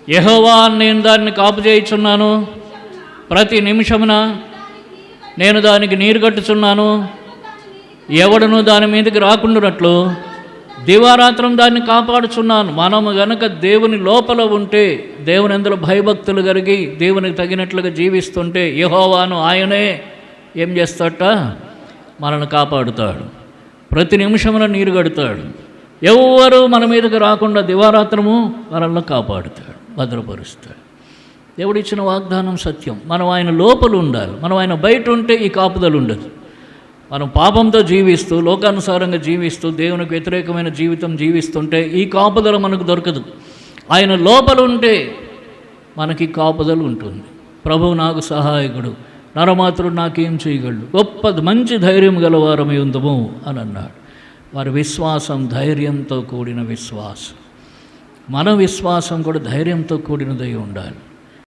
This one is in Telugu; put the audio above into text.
యెహోవా నేను దాన్ని కాపు చేయుచున్నాను, ప్రతి నిమిషమున నేను దానికి నీరు కట్టుచున్నాను, ఎవడను దాని మీదకి రాకుండానట్లు దివారాత్రం దాన్ని కాపాడుచున్నాను. మనము గనక దేవుని లోపల ఉంటే, దేవుని అందులో భయభక్తులు కలిగి దేవునికి తగినట్లుగా జీవిస్తుంటే, యెహోవాను ఆయనే ఏం చేస్తాడట? మనల్ని కాపాడుతాడు. ప్రతి నిమిషమున నీరు కడతాడు. ఎవరు మన మీదకి రాకుండా దివారాత్రము మనల్ని కాపాడుతాడు, భద్రపరుస్తాడు. దేవుడిచ్చిన వాగ్దానం సత్యం. మనం ఆయన లోపల ఉండాలి. మనం ఆయన బయట ఉంటే ఈ కాపుదలు ఉండదు. మనం పాపంతో జీవిస్తూ, లోకానుసారంగా జీవిస్తూ, దేవునికి వ్యతిరేకమైన జీవితం జీవిస్తుంటే ఈ కాపుదల మనకు దొరకదు. ఆయన లోపల ఉంటే మనకి కాపుదల ఉంటుంది. ప్రభువు నాకు సహాయకుడు, నరమాత్రుడు నాకేం చేయగలడు, గొప్ప మంచి ధైర్యం గలవారమై ఉందము అని అన్నాడు. వారి విశ్వాసం ధైర్యంతో కూడిన విశ్వాసం. మన విశ్వాసం కూడా ధైర్యంతో కూడినదై ఉండాలి.